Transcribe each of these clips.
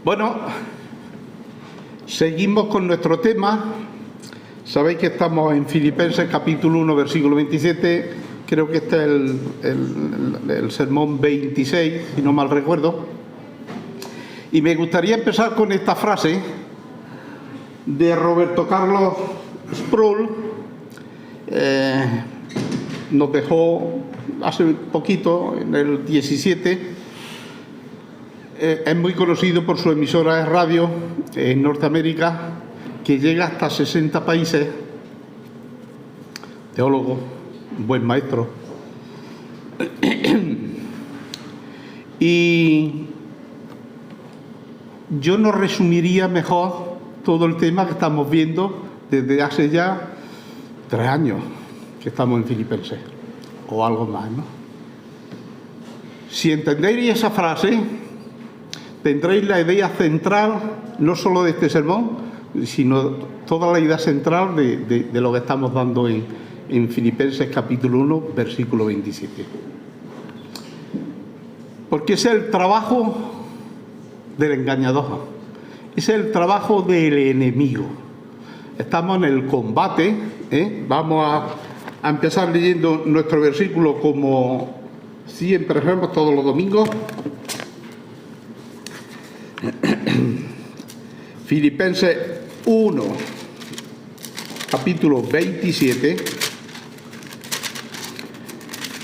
Bueno, seguimos con nuestro tema. Sabéis que estamos en Filipenses capítulo 1, versículo 27. Creo que este es el sermón 26, si no mal recuerdo. Y me gustaría empezar con esta frase de Roberto Carlos Sproul. Nos dejó hace poquito, en el 17. Es muy conocido por su emisora de radio en Norteamérica, que llega hasta 60 países. Teólogo, un buen maestro. Y yo no resumiría mejor todo el tema que estamos viendo desde hace ya 3 años que estamos en Filipenses, o algo más, ¿no? Si entendéis esa frase, tendréis la idea central, no solo de este sermón, sino toda la idea central de lo que estamos dando en Filipenses capítulo 1, versículo 27. Porque ese es el trabajo del engañador, ese es el trabajo del enemigo. Estamos en el combate, Vamos a empezar leyendo nuestro versículo como siempre hacemos todos los domingos. Filipenses 1, capítulo 27.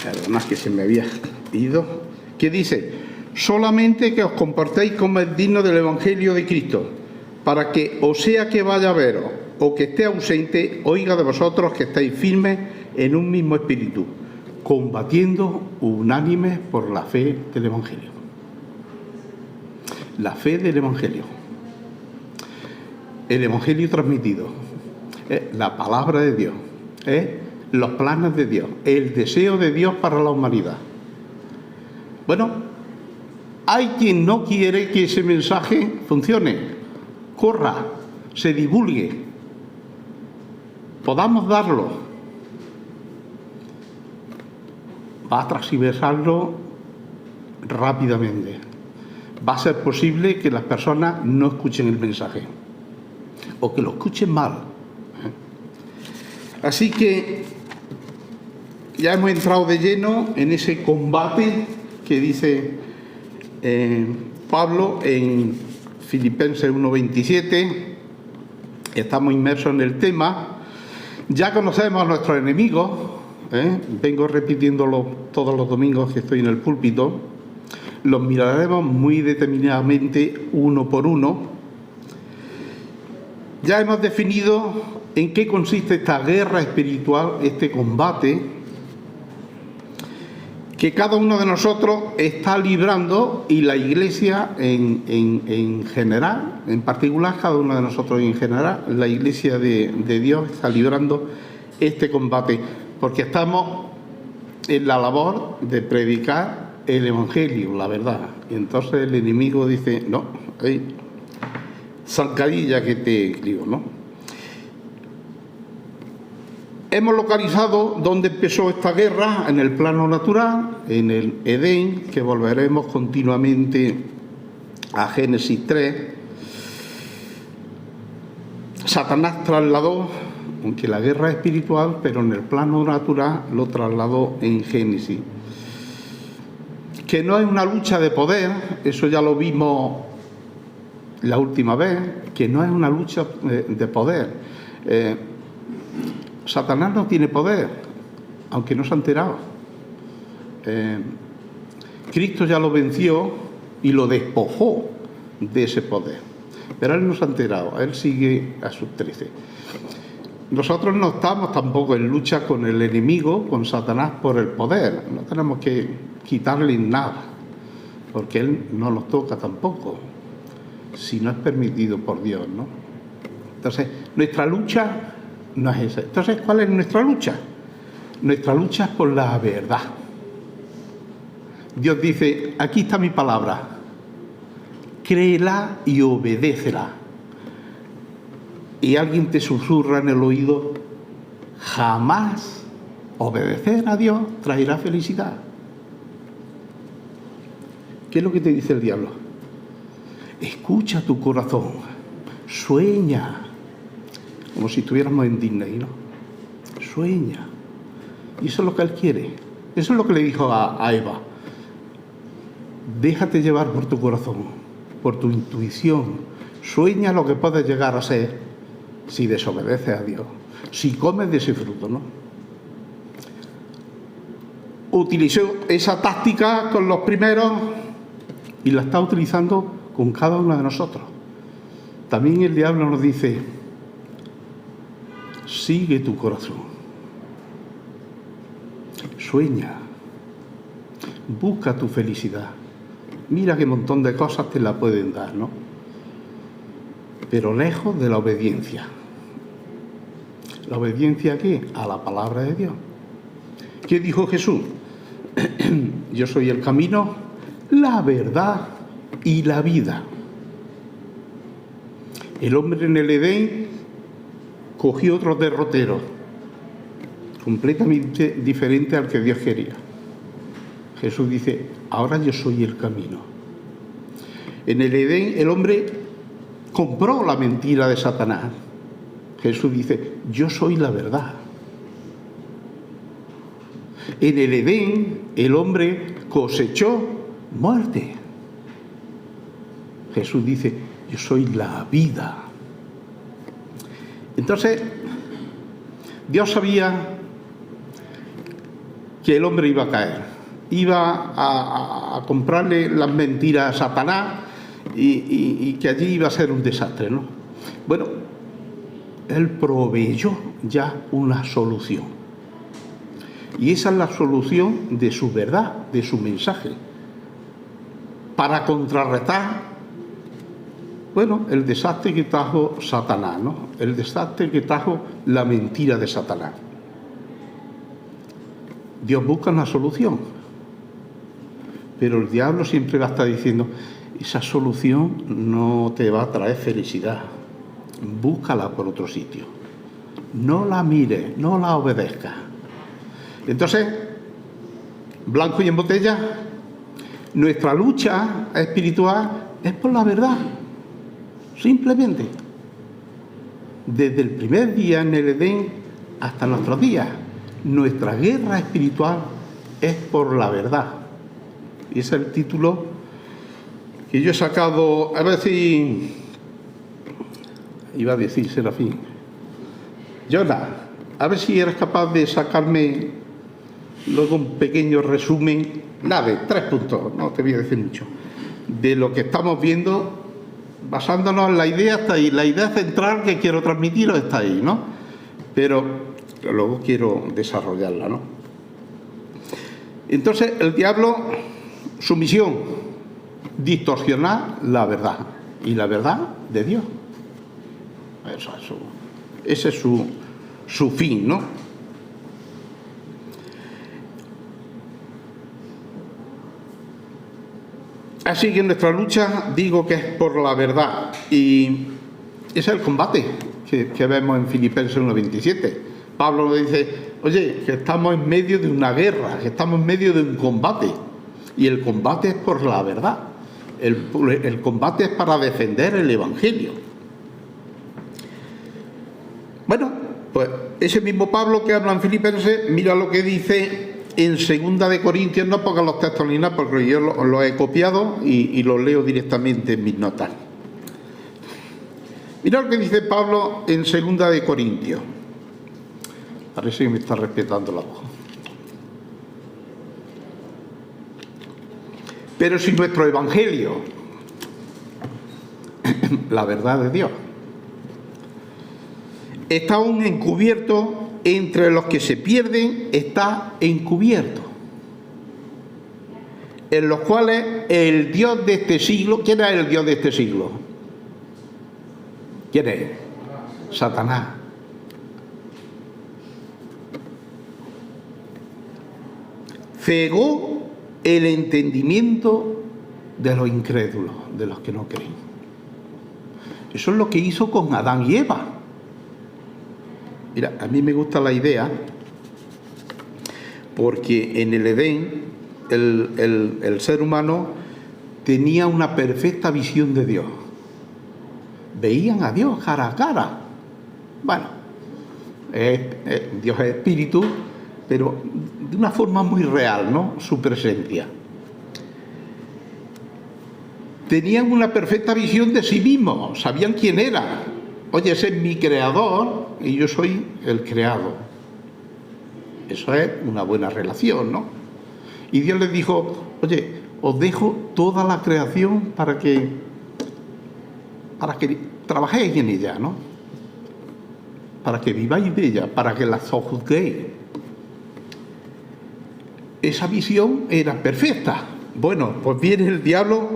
Perdonad que se me había ido. Que dice: solamente que os comportéis como es digno del Evangelio de Cristo, para que, o sea que vaya a veros o que esté ausente, oiga de vosotros que estáis firmes en un mismo espíritu, combatiendo unánimes por la fe del Evangelio. La fe del Evangelio. El Evangelio transmitido. La palabra de Dios. Los planes de Dios. El deseo de Dios para la humanidad. Bueno, hay quien no quiere que ese mensaje funcione, corra, se divulgue, podamos darlo. Va a transversarlo rápidamente. Va a ser posible que las personas no escuchen el mensaje o que lo escuchen mal. Así que ya hemos entrado de lleno en ese combate que dice Pablo en Filipenses 1:27. Estamos inmersos en el tema. Ya conocemos a nuestros enemigos. Vengo repitiéndolo todos los domingos que estoy en el púlpito. Los miraremos muy determinadamente uno por uno. Ya hemos definido en qué consiste esta guerra espiritual, este combate que cada uno de nosotros está librando, y la Iglesia en general, en particular cada uno de nosotros en general, la Iglesia de Dios está librando este combate, porque estamos en la labor de predicar el Evangelio, la verdad. Y entonces el enemigo dice: no, zancadilla que te digo, ¿no? Hemos localizado dónde empezó esta guerra, en el plano natural, en el Edén, que volveremos continuamente a Génesis 3. Satanás trasladó, aunque la guerra es espiritual, pero en el plano natural lo trasladó en Génesis. Que no es una lucha de poder, eso ya lo vimos la última vez, que no es una lucha de poder. Satanás no tiene poder, aunque no se ha enterado. Cristo ya lo venció y lo despojó de ese poder. Pero él no se ha enterado, él sigue a sus 13. Nosotros no estamos tampoco en lucha con el enemigo, con Satanás, por el poder. No tenemos que quitarle nada, porque él no nos toca tampoco, si no es permitido por Dios, ¿no? Entonces, nuestra lucha no es esa. Entonces, ¿cuál es nuestra lucha? Nuestra lucha es por la verdad. Dios dice: aquí está mi palabra, créela y obedécela. Y alguien te susurra en el oído: jamás obedecer a Dios traerá felicidad. ¿Qué es lo que te dice el diablo? escucha tu corazón, sueña, como si estuviéramos en Disney, ¿no? Sueña. Y eso es lo que Él quiere. Eso es lo que le dijo a Eva. Déjate llevar por tu corazón, por tu intuición. Sueña lo que puedes llegar a ser si desobedeces a Dios, si comes de ese fruto, ¿no? Utilizó esa táctica con los primeros y la está utilizando con cada uno de nosotros. También el diablo nos dice: sigue tu corazón, sueña, busca tu felicidad. Mira qué montón de cosas te la pueden dar, ¿no? Pero lejos de la obediencia. ¿La obediencia a qué? A la palabra de Dios. ¿Qué dijo Jesús? Yo soy el camino, la verdad y la vida. El hombre en el Edén cogió otro derrotero, completamente diferente al que Dios quería. Jesús dice: ahora yo soy el camino. En el Edén el hombre compró la mentira de Satanás. Jesús dice: yo soy la verdad. En el Edén el hombre cosechó muerte. Jesús dice: yo soy la vida. Entonces, Dios sabía que el hombre iba a caer, iba a comprarle las mentiras a Satanás y que allí iba a ser un desastre, ¿no? Bueno, Él proveyó ya una solución. Y esa es la solución de su verdad, de su mensaje, para contrarrestar, bueno, el desastre que trajo Satanás, ¿no? El desastre que trajo la mentira de Satanás. Dios busca una solución, pero el diablo siempre va a estar diciendo: esa solución no te va a traer felicidad, búscala por otro sitio, no la mires, no la obedezcas. Entonces, blanco y en botella, nuestra lucha espiritual es por la verdad, simplemente. Desde el primer día en el Edén hasta nuestros días, nuestra guerra espiritual es por la verdad. Y ese es el título que yo he sacado, a ver si... iba a decir Serafín. Jonah, a ver si eres capaz de sacarme luego un pequeño resumen, nada, 3 puntos, no te voy a decir mucho, de lo que estamos viendo, basándonos en la idea hasta ahí. La idea central que quiero transmitiros está ahí, ¿no? Pero luego quiero desarrollarla, ¿no? Entonces, el diablo, su misión, distorsionar la verdad, y la verdad de Dios. Ese es su fin, ¿no? Así que nuestra lucha, digo que es por la verdad, y ese es el combate que vemos en Filipenses 1:27. Pablo nos dice: oye, que estamos en medio de una guerra, que estamos en medio de un combate, y el combate es por la verdad, el combate es para defender el Evangelio. Bueno, pues ese mismo Pablo que habla en Filipenses, mira lo que dice en 2 de Corintios, no pongan los textos ni nada, porque yo lo he copiado y lo leo directamente en mis notas. Mira lo que dice Pablo en 2 de Corintios. Parece que me está respetando la voz. Pero si nuestro evangelio, la verdad de Dios, está aún encubierto, entre los que se pierden está encubierto, en los cuales el Dios de este siglo... ¿Quién es el Dios de este siglo? ¿Quién es? Satanás. Cegó el entendimiento de los incrédulos, de los que no creen. Eso es lo que hizo con Adán y Eva. Mira, a mí me gusta la idea, porque en el Edén el ser humano tenía una perfecta visión de Dios. Veían a Dios cara a cara. Bueno, Dios es espíritu, pero de una forma muy real, ¿no? Su presencia. Tenían una perfecta visión de sí mismos, sabían quién era. Oye, ese es mi creador y yo soy el creado. Eso es una buena relación, ¿no? Y Dios les dijo, oye, os dejo toda la creación para que trabajéis en ella, ¿no? Para que viváis de ella, para que la sojuzguéis. Esa visión era perfecta. Bueno, pues viene el diablo,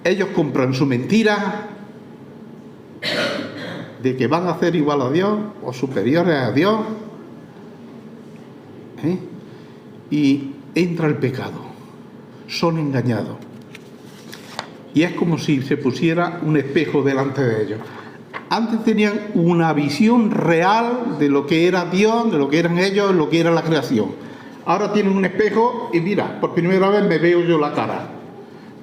ellos compran su mentira de que van a ser igual a Dios o superiores a Dios, y entra el pecado, son engañados. Y es como si se pusiera un espejo delante de ellos. Antes tenían una visión real de lo que era Dios, de lo que eran ellos, de lo que era la creación. Ahora tienen un espejo y mira, por primera vez me veo yo la cara.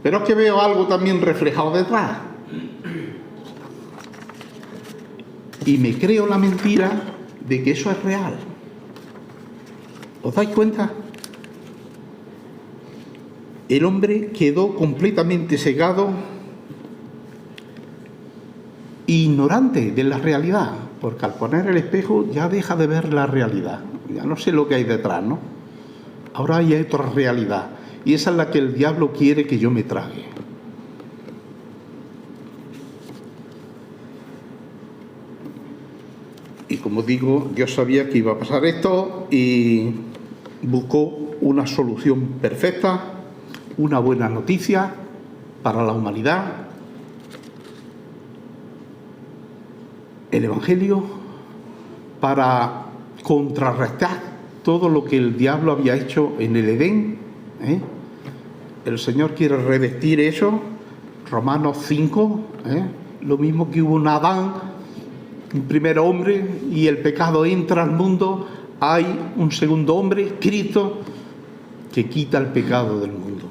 Pero es que veo algo también reflejado detrás. Y me creo la mentira de que eso es real. ¿Os dais cuenta? El hombre quedó completamente cegado, ignorante de la realidad, porque al poner el espejo ya deja de ver la realidad. Ya no sé lo que hay detrás, ¿no? Ahora hay otra realidad, y esa es la que el diablo quiere que yo me trague. Y como digo, Dios sabía que iba a pasar esto y buscó una solución perfecta, una buena noticia para la humanidad. El Evangelio, para contrarrestar todo lo que el diablo había hecho en el Edén. El Señor quiere revestir eso. Romanos 5, lo mismo que hubo un Adán, un primer hombre, y el pecado entra al mundo, hay un segundo hombre, Cristo, que quita el pecado del mundo.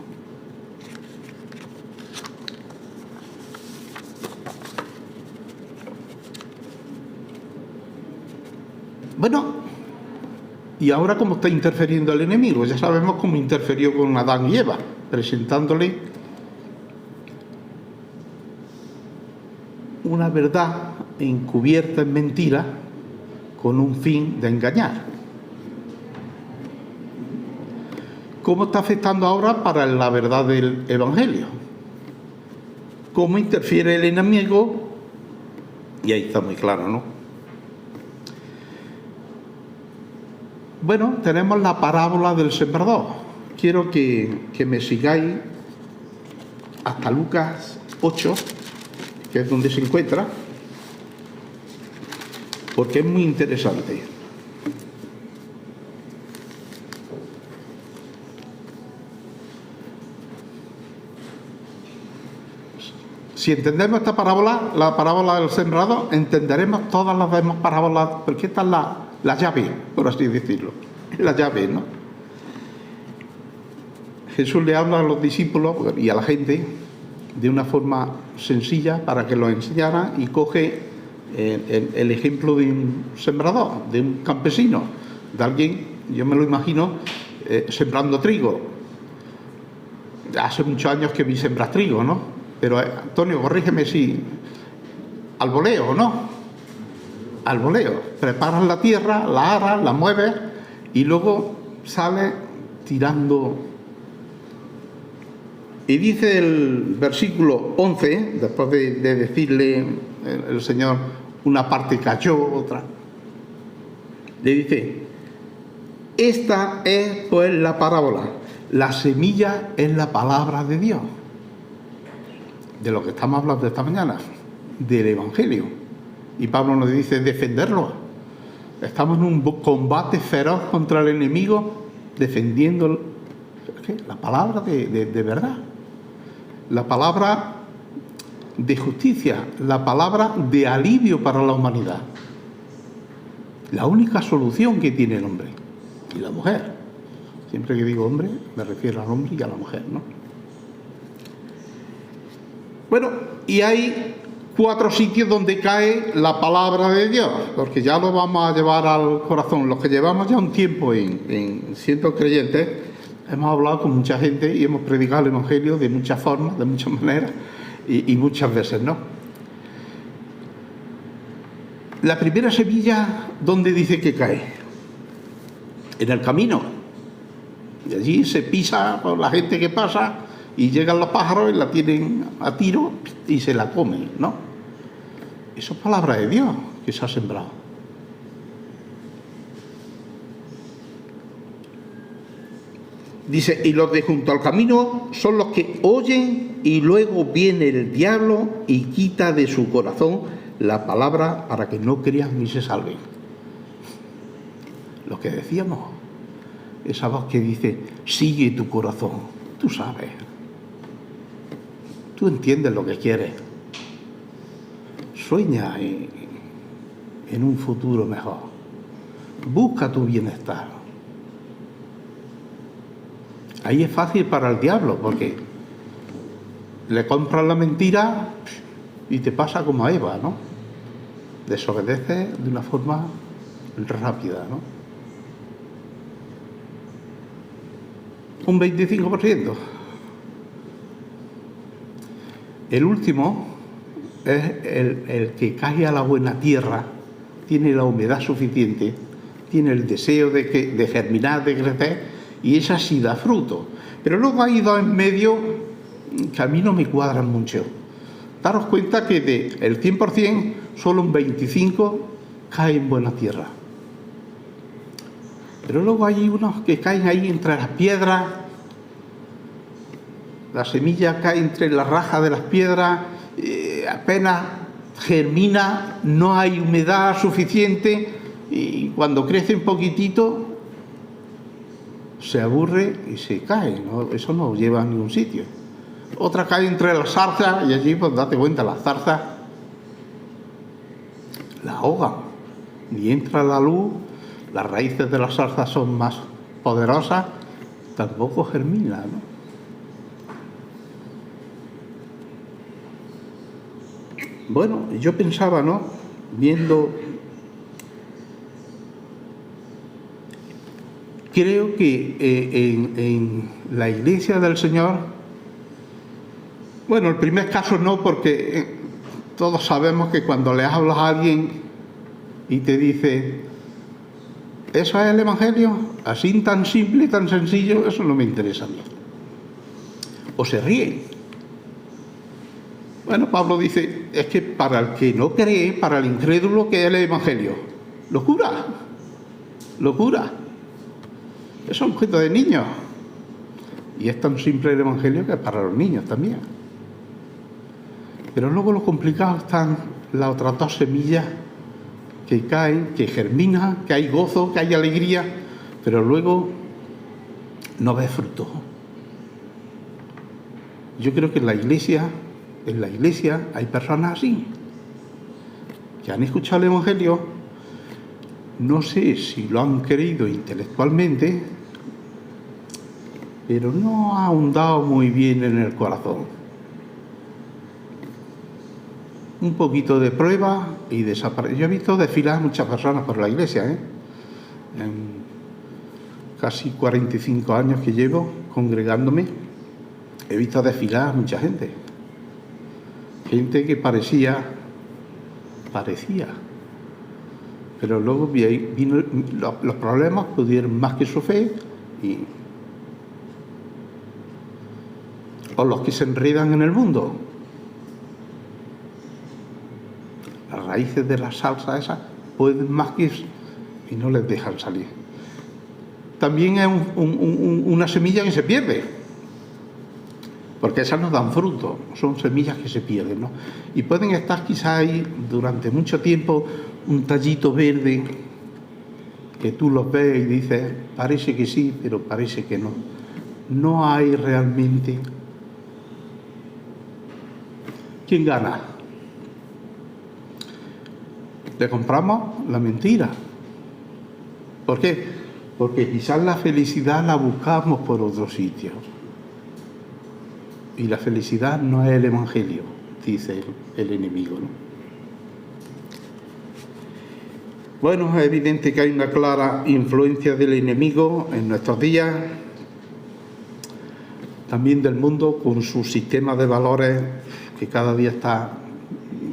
Bueno, y ahora cómo está interfiriendo el enemigo. Ya sabemos cómo interfirió con Adán y Eva, presentándole una verdad encubierta en mentira con un fin de engañar. ¿Cómo está afectando ahora para la verdad del Evangelio? ¿Cómo interfiere el enemigo? Y ahí está muy claro, ¿no? Bueno, tenemos la parábola del sembrador. Quiero que me sigáis hasta Lucas 8, que es donde se encuentra, porque es muy interesante. Si entendemos esta parábola, la parábola del sembrador, entenderemos todas las demás parábolas, porque esta es la llave, por así decirlo. Es la llave, ¿no? Jesús le habla a los discípulos y a la gente de una forma sencilla para que lo enseñara, y coge el ejemplo de un sembrador, de un campesino, de alguien, yo me lo imagino, sembrando trigo. Hace muchos años que vi sembrar trigo, ¿no? Pero Antonio, corrígeme si al voleo, ¿no? Al voleo. Preparas la tierra, la aras, la mueves y luego sales tirando. Y dice el versículo 11, después de decirle el Señor, una parte cayó, otra, le dice: esta es pues la parábola. La semilla es la palabra de Dios, de lo que estamos hablando esta mañana, del Evangelio. Y Pablo nos dice defenderlo. Estamos en un combate feroz contra el enemigo, defendiendo la palabra de verdad, la palabra de justicia, la palabra de alivio para la humanidad. La única solución que tiene el hombre y la mujer. Siempre que digo hombre, me refiero al hombre y a la mujer, ¿no? Bueno, y hay 4 sitios donde cae la palabra de Dios, porque ya lo vamos a llevar al corazón. Los que llevamos ya un tiempo en siendo creyentes, hemos hablado con mucha gente y hemos predicado el Evangelio de muchas formas, de muchas maneras y muchas veces, ¿no? La primera semilla, ¿dónde dice que cae? En el camino. Y allí se pisa por la gente que pasa y llegan los pájaros y la tienen a tiro y se la comen, ¿no? Eso es palabra de Dios que se ha sembrado. Dice, y los de junto al camino son los que oyen y luego viene el diablo y quita de su corazón la palabra para que no crean ni se salven. Lo que decíamos, esa voz que dice, sigue tu corazón, tú sabes, tú entiendes lo que quieres, sueña en un futuro mejor, busca tu bienestar. Ahí es fácil para el diablo, porque le compras la mentira y te pasa como a Eva, ¿no? Desobedece de una forma rápida, ¿no? Un 25%. El último es el que cae a la buena tierra, tiene la humedad suficiente, tiene el deseo de germinar, de crecer, y esa sí da fruto. Pero luego hay 2 en medio que a mí no me cuadran mucho. Daros cuenta que del 100%, solo un 25% cae en buena tierra. Pero luego hay unos que caen ahí entre las piedras, la semilla cae entre las rajas de las piedras, apenas germina, no hay humedad suficiente y cuando crece un poquitito se aburre y se cae, ¿no? Eso no lleva a ningún sitio. Otra cae entre las zarzas y allí, pues date cuenta, las zarzas la ahogan, ni entra la luz, las raíces de las zarzas son más poderosas, tampoco germina, ¿no? Bueno, yo pensaba, ¿no? Viendo, creo que en la Iglesia del Señor, bueno, el primer caso no, porque todos sabemos que cuando le hablas a alguien y te dice, ¿eso es el Evangelio? Así tan simple, tan sencillo, eso no me interesa a mí. O se ríen. Bueno, Pablo dice, es que para el que no cree, para el incrédulo, ¿qué es el Evangelio? Locura. Locura. Eso es un cuento de niños. Y es tan simple el Evangelio que es para los niños también. Pero luego lo complicado están las otras 2 semillas que caen, que germinan, que hay gozo, que hay alegría, pero luego no ves fruto. Yo creo que en la iglesia hay personas así, que han escuchado el Evangelio, no sé si lo han creído intelectualmente, pero no ha ahondado muy bien en el corazón. Un poquito de prueba y desaparece. Yo he visto desfilar muchas personas por la iglesia, En casi 45 años que llevo congregándome, he visto desfilar mucha gente. Gente que parecía, pero luego vino los problemas, pudieron más que su fe, o los que se enredan en el mundo. Las raíces de la salsa esa pueden más que eso y no les dejan salir. También es una semilla que se pierde, porque esas no dan fruto, son semillas que se pierden, ¿no? Y pueden estar quizá ahí durante mucho tiempo un tallito verde que tú los ves y dices, parece que sí, pero parece que no. No hay realmente. ¿Quién gana? Le compramos la mentira. ¿Por qué? Porque quizás la felicidad la buscamos por otro sitio. Y la felicidad no es el Evangelio. dice el enemigo, ¿no? Bueno, es evidente que hay una clara influencia del enemigo en nuestros días, también del mundo, con su sistema de valores que cada día está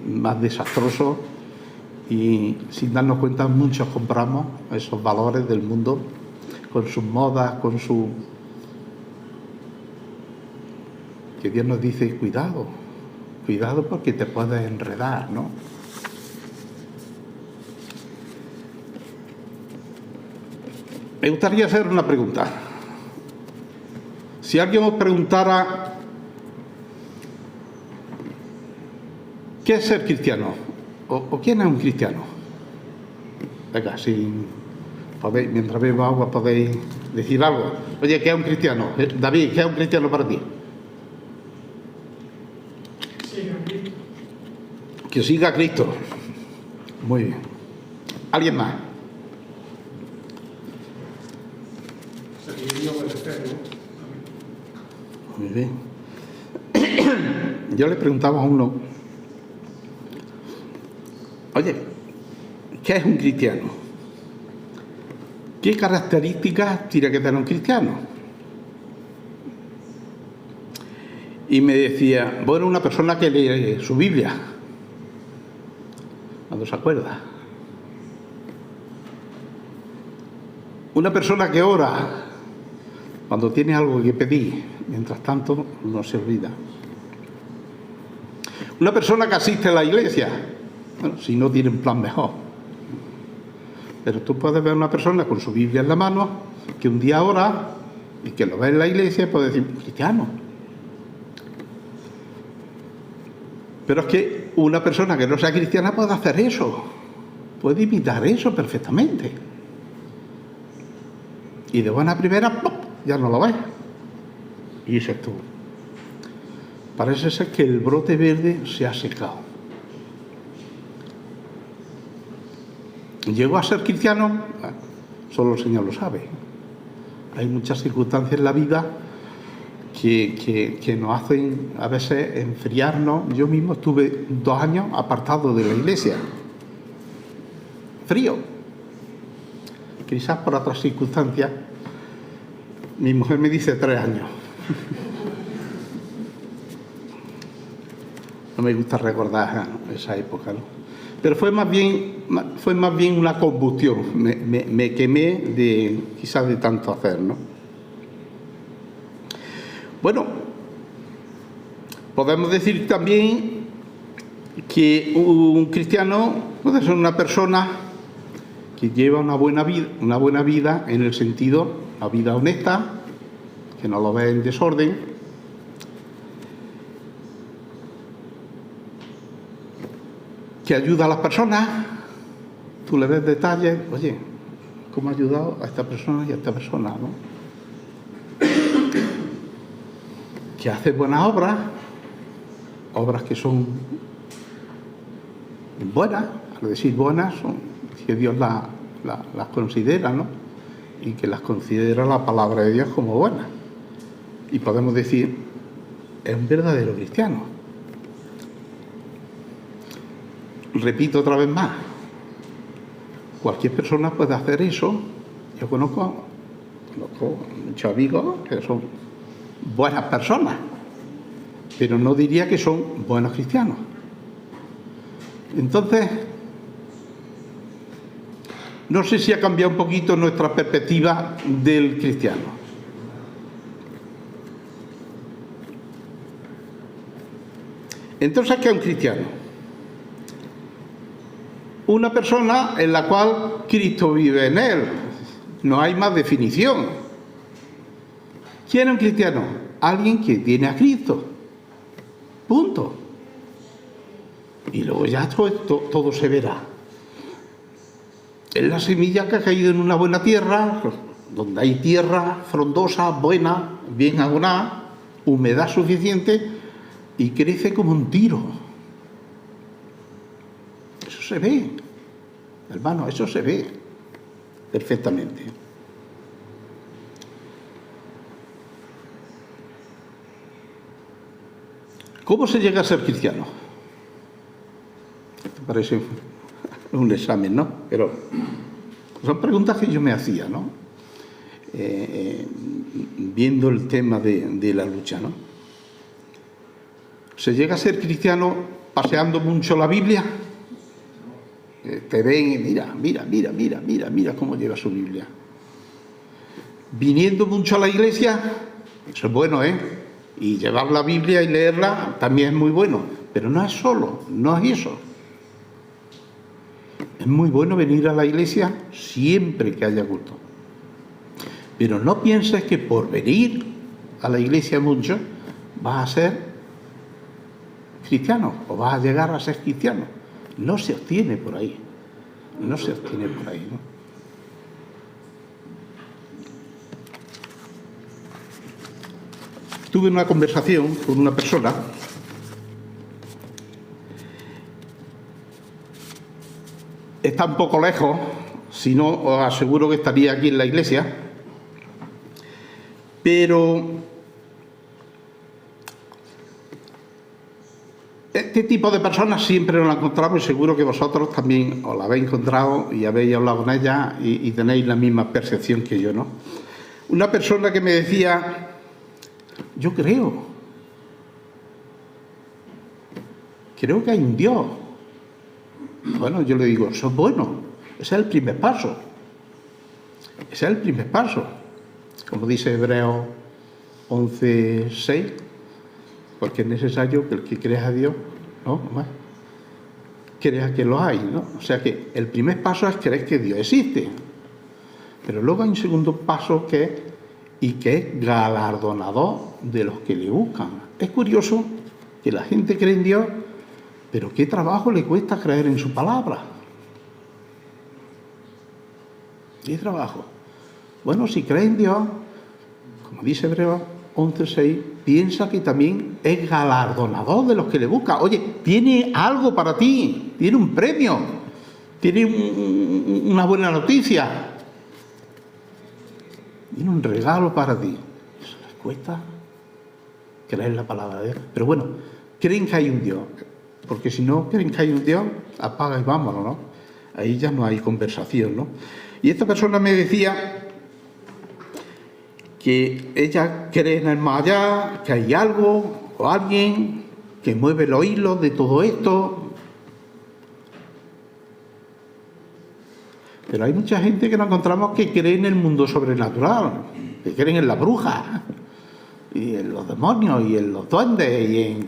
más desastroso, y sin darnos cuenta muchos compramos esos valores del mundo con sus modas, con su... que Dios nos dice, cuidado, cuidado porque te puedes enredar, ¿no? Me gustaría hacer una pregunta. Si alguien os preguntara ¿qué es ser cristiano? ¿O quién es un cristiano? Venga, si podéis, mientras bebo agua podéis decir algo. Oye, ¿qué es un cristiano? David, ¿qué es un cristiano para ti? Que siga a Cristo. Muy bien. ¿Alguien más? Muy bien. Yo le preguntaba a uno, oye, ¿qué es un cristiano? ¿Qué características tiene que tener un cristiano? Y me decía, bueno, una persona que lee su Biblia, cuando se acuerda. Una persona que ora cuando tiene algo que pedir, mientras tanto no se olvida. Una persona que asiste a la iglesia, bueno, si no tiene un plan mejor. Pero tú puedes ver a una persona con su Biblia en la mano, que un día ora y que lo ve en la iglesia y puede decir, cristiano. Pero es que una persona que no sea cristiana puede hacer eso, puede imitar eso perfectamente. Y de buena primera, ¡pop!, ya no lo ves. Y dices tú, parece ser que el brote verde se ha secado. ¿Llegó a ser cristiano? Bueno, solo el Señor lo sabe. Hay muchas circunstancias en la vida que nos hacen a veces enfriarnos. Yo mismo estuve 2 años apartado de la iglesia. Frío. Quizás por otras circunstancias. Mi mujer me dice 3 años. No me gusta recordar esa época, ¿no? Pero fue más bien una combustión. Me quemé quizás de tanto hacer, ¿no? Bueno, podemos decir también que un cristiano puede ser una persona que lleva una buena vida en el sentido, una vida honesta, que no lo ve en desorden, que ayuda a las personas. Tú le ves detalles, oye, ¿cómo ha ayudado a esta persona y a esta persona, ¿no? Que hace buenas obras que son buenas, al decir buenas, son que Dios las considera, ¿no? Y que las considera la palabra de Dios como buenas. Y podemos decir, es un verdadero cristiano. Repito otra vez más, cualquier persona puede hacer eso. Yo conozco muchos amigos que son buenas personas, pero no diría que son buenos cristianos. Entonces, no sé si ha cambiado un poquito nuestra perspectiva del cristiano. Entonces, ¿qué es un cristiano? Una persona en la cual Cristo vive en él. No hay más definición. ¿Quién es un cristiano? Alguien que tiene a Cristo. Punto. Y luego ya todo se verá. Es la semilla que ha caído en una buena tierra, donde hay tierra frondosa, buena, bien abonada, humedad suficiente, y crece como un tiro. Eso se ve, hermano, eso se ve perfectamente. ¿Cómo se llega a ser cristiano? Esto parece un examen, ¿no? Pero son preguntas que yo me hacía, ¿no? Viendo el tema de la lucha, ¿no? ¿Se llega a ser cristiano paseando mucho la Biblia? Te ven y mira cómo lleva su Biblia. Viniendo mucho a la iglesia, eso es bueno, ¿eh? Y llevar la Biblia y leerla también es muy bueno, pero no es solo, no es eso. Es muy bueno venir a la iglesia siempre que haya culto. Pero no pienses que por venir a la iglesia mucho vas a ser cristiano o vas a llegar a ser cristiano. No se obtiene por ahí. No se obtiene por ahí, ¿no? Tuve una conversación con una persona está un poco lejos, si no os aseguro que estaría aquí en la iglesia, pero este tipo de personas siempre nos la encontramos y seguro que vosotros también os la habéis encontrado y habéis hablado con ella y tenéis la misma percepción que yo, ¿no? Una persona que me decía, yo creo que hay un Dios. Bueno, yo le digo, eso es bueno, ese es el primer paso. Ese es el primer paso. Como dice Hebreos 11:6, porque es necesario que el que crea a Dios, ¿no? Crea que lo hay, ¿no? O sea que el primer paso es creer que Dios existe. Pero luego hay un segundo paso que es galardonador de los que le buscan. Es curioso que la gente cree en Dios, pero qué trabajo le cuesta creer en su palabra. ¿Qué trabajo? Bueno, si cree en Dios, como dice Hebreos 11:6, piensa que también es galardonador de los que le buscan. Oye, tiene algo para ti, tiene un premio, tiene una buena noticia, tiene un regalo para ti. Eso les cuesta creer en la palabra de Dios. Pero bueno, creen que hay un Dios, porque si no creen que hay un Dios, apaga y vámonos, ¿no? Ahí ya no hay conversación, ¿no? Y esta persona me decía que ella cree en el más allá, que hay algo o alguien que mueve los hilos de todo esto. Pero hay mucha gente que nos encontramos que cree en el mundo sobrenatural, que creen en las brujas, y en los demonios, y en los duendes, y en...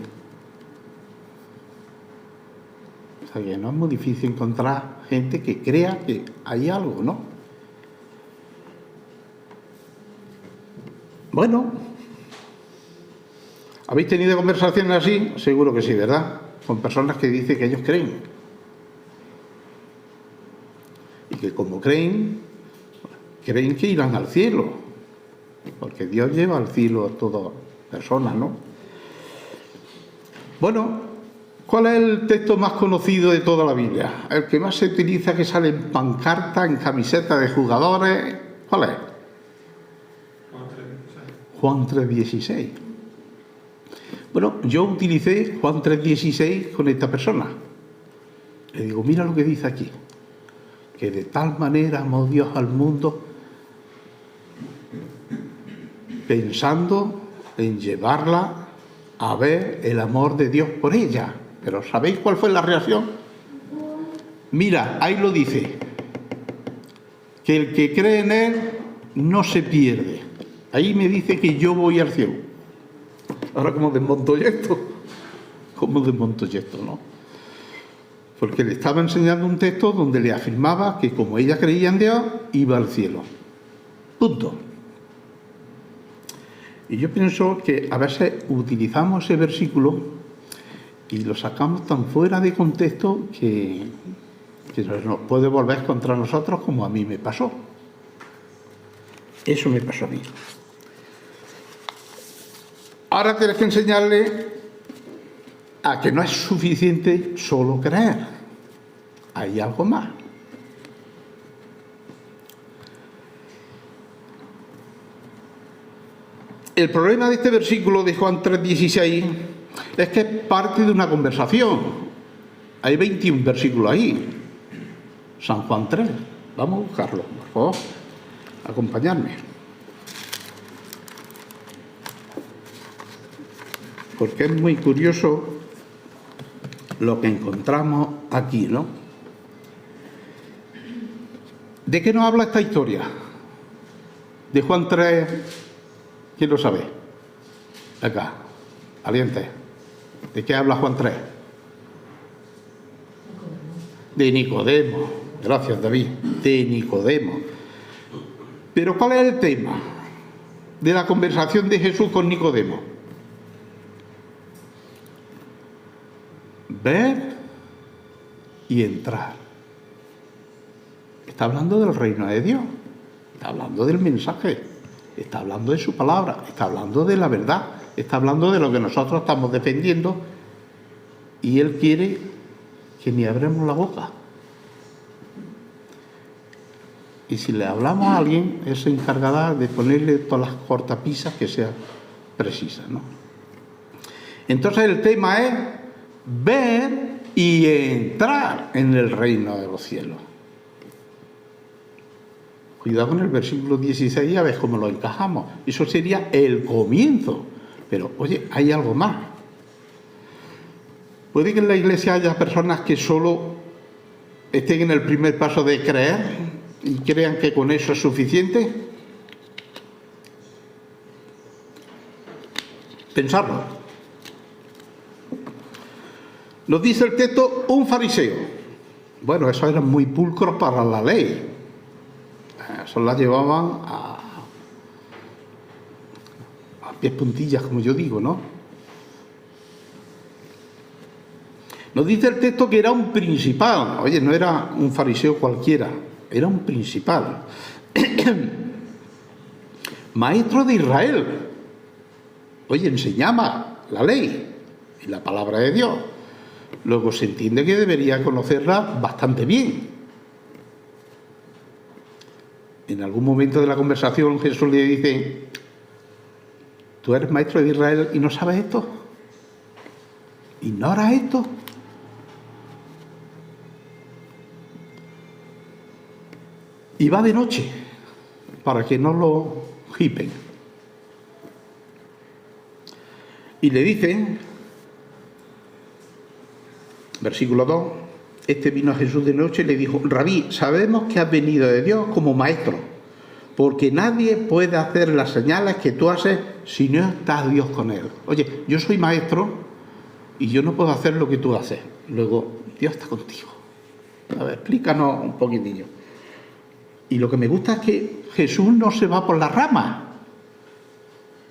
O sea que no es muy difícil encontrar gente que crea que hay algo, ¿no? Bueno, ¿habéis tenido conversaciones así? Seguro que sí, ¿verdad? Con personas que dicen que ellos creen. Y que como creen que irán al cielo. Porque Dios lleva al cielo a todas personas, ¿no? Bueno, ¿cuál es el texto más conocido de toda la Biblia? El que más se utiliza, que sale en pancarta, en camiseta de jugadores. ¿Cuál es? Juan 3:16. Bueno, yo utilicé Juan 3:16 con esta persona. Le digo, mira lo que dice aquí. Que de tal manera amó Dios al mundo, pensando en llevarla a ver el amor de Dios por ella. Pero ¿sabéis cuál fue la reacción? Mira, ahí lo dice, que el que cree en Él no se pierde. Ahí me dice que yo voy al cielo. Ahora, ¿cómo desmonto yo esto? ¿Cómo desmonto yo esto, no? Porque le estaba enseñando un texto donde le afirmaba que como ella creía en Dios, iba al cielo. Punto. Y yo pienso que a veces utilizamos ese versículo y lo sacamos tan fuera de contexto que nos puede volver contra nosotros, como a mí me pasó. Eso me pasó a mí. Ahora tienes que enseñarle a que no es suficiente solo creer. Hay algo más. El problema de este versículo de Juan 3:16 es que es parte de una conversación. Hay 21 versículos ahí. San Juan 3. Vamos a buscarlo, por favor. Acompañadme. Porque es muy curioso lo que encontramos aquí, ¿no? ¿De qué nos habla esta historia? De Juan 3, ¿quién lo sabe? Acá, valiente. ¿De qué habla Juan 3? De Nicodemo. Gracias, David. De Nicodemo. Pero ¿cuál es el tema de la conversación de Jesús con Nicodemo? Ver y entrar. Está hablando del reino de Dios, está hablando del mensaje, está hablando de su palabra, está hablando de la verdad, está hablando de lo que nosotros estamos defendiendo, y Él quiere que ni abramos la boca. Y si le hablamos a alguien, él se encargará de ponerle todas las cortapisas que sean precisas, ¿no? Entonces el tema es ver y entrar en el reino de los cielos. Cuidado con el versículo 16, a ver cómo lo encajamos. Eso sería el comienzo. Pero, oye, hay algo más. Puede que en la iglesia haya personas que solo estén en el primer paso de creer y crean que con eso es suficiente. Pensarlo. Nos dice el texto, un fariseo. Bueno, eso era muy pulcro para la ley. Eso la llevaban a pies puntillas, como yo digo, ¿no? Nos dice el texto que era un principal. Oye, no era un fariseo cualquiera, era un principal. Maestro de Israel. Oye, enseñaba la ley y la palabra de Dios. Luego se entiende que debería conocerla bastante bien. En algún momento de la conversación Jesús le dice, ¿tú eres maestro de Israel y no sabes esto? ¿Ignoras esto? Y va de noche, para que no lo hipen. Y le dice, versículo 2, este vino a Jesús de noche y le dijo, Rabí, sabemos que has venido de Dios como maestro, porque nadie puede hacer las señales que tú haces si no está Dios con él. Oye, yo soy maestro y yo no puedo hacer lo que tú haces. Luego, Dios está contigo. A ver, explícanos un poquitillo. Y lo que me gusta es que Jesús no se va por las ramas,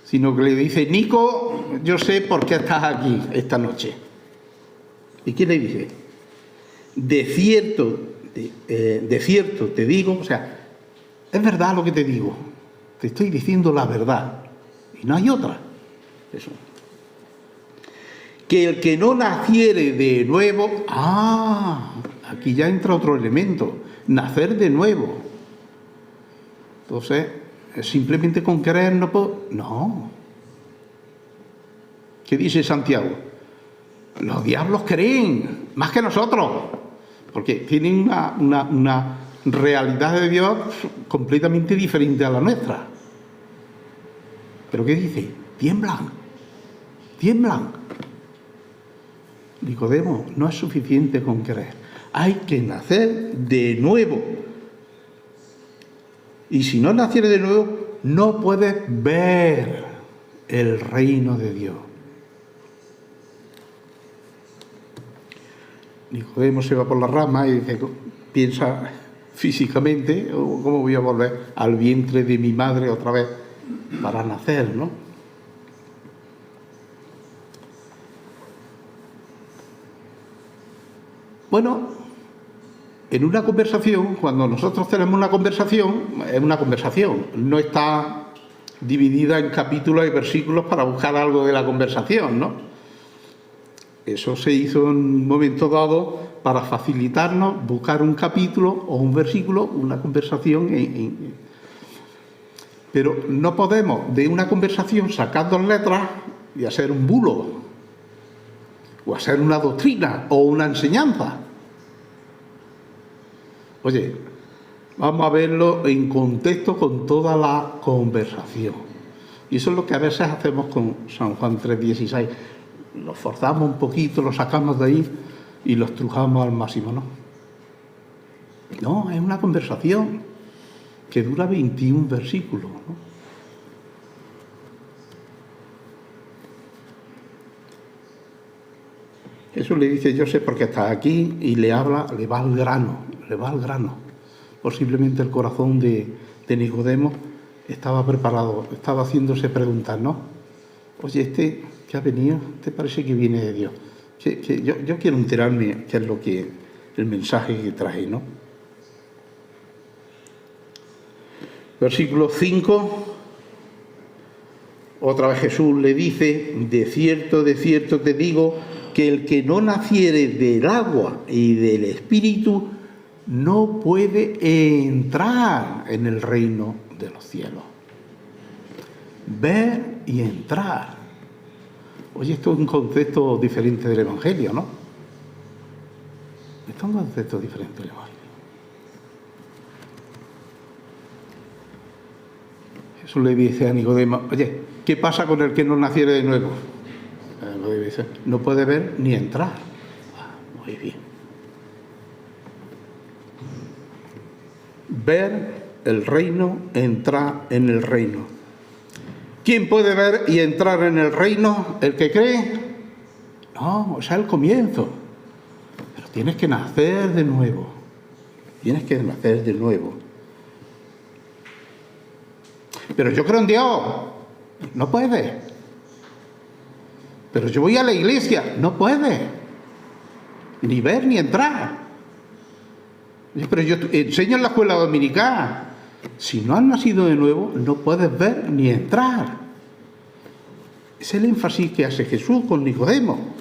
sino que le dice, Nico, yo sé por qué estás aquí esta noche. ¿Y qué le dice? De cierto te digo, o sea, es verdad lo que te digo, te estoy diciendo la verdad, y no hay otra. Eso. Que el que no naciere de nuevo, aquí ya entra otro elemento, nacer de nuevo. Entonces, simplemente con creer no puedo. No. ¿Qué dice Santiago? Los diablos creen más que nosotros, porque tienen una realidad de Dios completamente diferente a la nuestra. ¿Pero qué dice? Tiemblan. Nicodemo, no es suficiente con creer. Hay que nacer de nuevo. Y si no nacieres de nuevo, no puedes ver el reino de Dios. Nicodemo se va por la rama y dice, piensa físicamente, ¿cómo voy a volver al vientre de mi madre otra vez para nacer, no? Bueno, en una conversación, cuando nosotros tenemos una conversación, es una conversación, no está dividida en capítulos y versículos para buscar algo de la conversación, ¿no? Eso se hizo en un momento dado para facilitarnos buscar un capítulo o un versículo, una conversación. Pero no podemos de una conversación sacar 2 letras y hacer un bulo. o a ser una doctrina o una enseñanza. Oye, vamos a verlo en contexto con toda la conversación. Y eso es lo que a veces hacemos con San Juan 3:16. Lo forzamos un poquito, lo sacamos de ahí y lo estrujamos al máximo, ¿no? No, es una conversación que dura 21 versículos, ¿no? Jesús le dice, yo sé por qué estás aquí, y le habla, le va al grano. Posiblemente el corazón de Nicodemo estaba preparado, estaba haciéndose preguntas, ¿no? Oye, este que ha venido, ¿te parece que viene de Dios? Yo quiero enterarme qué es lo que, el mensaje que trae, ¿no? Versículo 5, otra vez Jesús le dice, de cierto te digo, que el que no naciere del agua y del Espíritu no puede entrar en el reino de los cielos. Ver y entrar. Oye, esto es un concepto diferente del Evangelio, ¿no? Esto es un concepto diferente del Evangelio. Jesús le dice a Nicodemo, oye, ¿qué pasa con el que no naciere de nuevo? No puede ver ni entrar. Muy bien. Ver el reino, entrar en el reino. ¿Quién puede ver y entrar en el reino? ¿El que cree? No, es el comienzo. Pero tienes que nacer de nuevo. Tienes que nacer de nuevo. Pero yo creo en Dios. No puede. Pero yo voy a la iglesia. No puede. Ni ver ni entrar. Pero yo enseño en la escuela dominical. Si no has nacido de nuevo, no puedes ver ni entrar. Es el énfasis que hace Jesús con Nicodemo.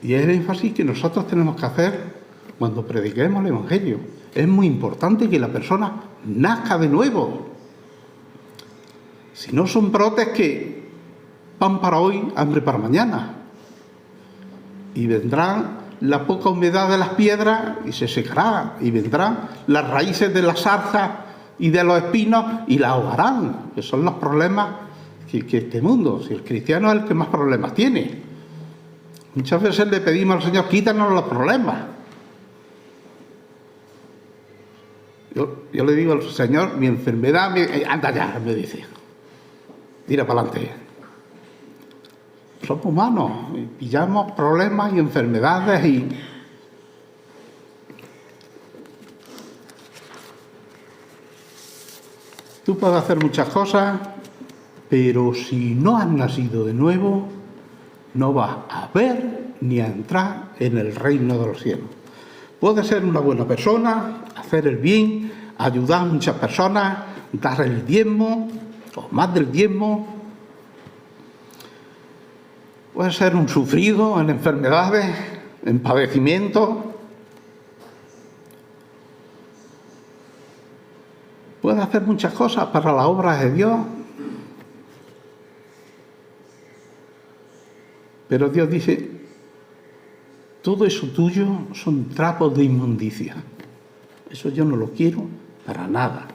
Y es el énfasis que nosotros tenemos que hacer cuando prediquemos el Evangelio. Es muy importante que la persona nazca de nuevo. Si no, son brotes que pan para hoy, hambre para mañana. Y vendrán la poca humedad de las piedras y se secará. Y vendrán las raíces de las zarzas y de los espinos y la ahogarán. Que son los problemas que este mundo. Si el cristiano es el que más problemas tiene. Muchas veces le pedimos al Señor, quítanos los problemas. Yo le digo al Señor, mi enfermedad, anda ya, me dice. Tira para adelante. Somos humanos, y pillamos problemas y enfermedades y... Tú puedes hacer muchas cosas, pero si no has nacido de nuevo, no vas a ver ni a entrar en el reino de los cielos. Puedes ser una buena persona, hacer el bien, ayudar a muchas personas, dar el diezmo, o más del diezmo. Puedes ser un sufrido en enfermedades, en padecimientos. Puedes hacer muchas cosas para la obra de Dios. Pero Dios dice, todo eso tuyo son trapos de inmundicia. Eso yo no lo quiero para nada.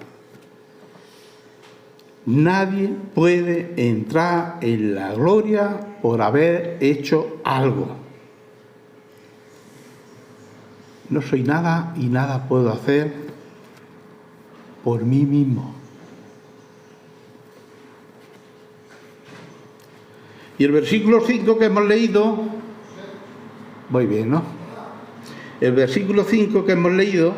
Nadie puede entrar en la gloria por haber hecho algo. No soy nada y nada puedo hacer por mí mismo. Y el versículo 5 que hemos leído, muy bien, ¿no? El versículo 5 que hemos leído,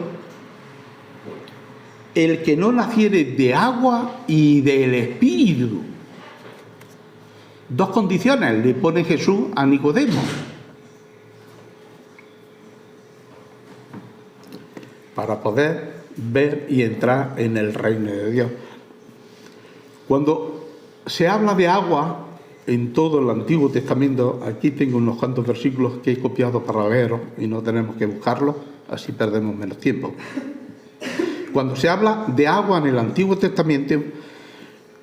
el que no naciere de agua y del Espíritu. Dos condiciones le pone Jesús a Nicodemo. Para poder ver y entrar en el reino de Dios. Cuando se habla de agua en todo el Antiguo Testamento, aquí tengo unos cuantos versículos que he copiado para leeros y no tenemos que buscarlos, así perdemos menos tiempo. Cuando se habla de agua en el Antiguo Testamento,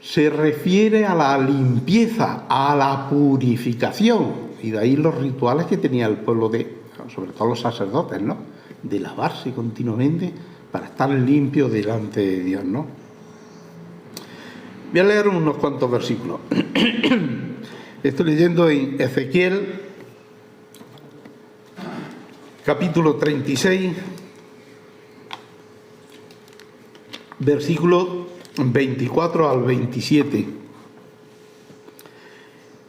se refiere a la limpieza, a la purificación. Y de ahí los rituales que tenía el pueblo, sobre todo los sacerdotes, ¿no? De lavarse continuamente para estar limpio delante de Dios, ¿no? Voy a leer unos cuantos versículos. Estoy leyendo en Ezequiel, capítulo 36, versículos 24 al 27.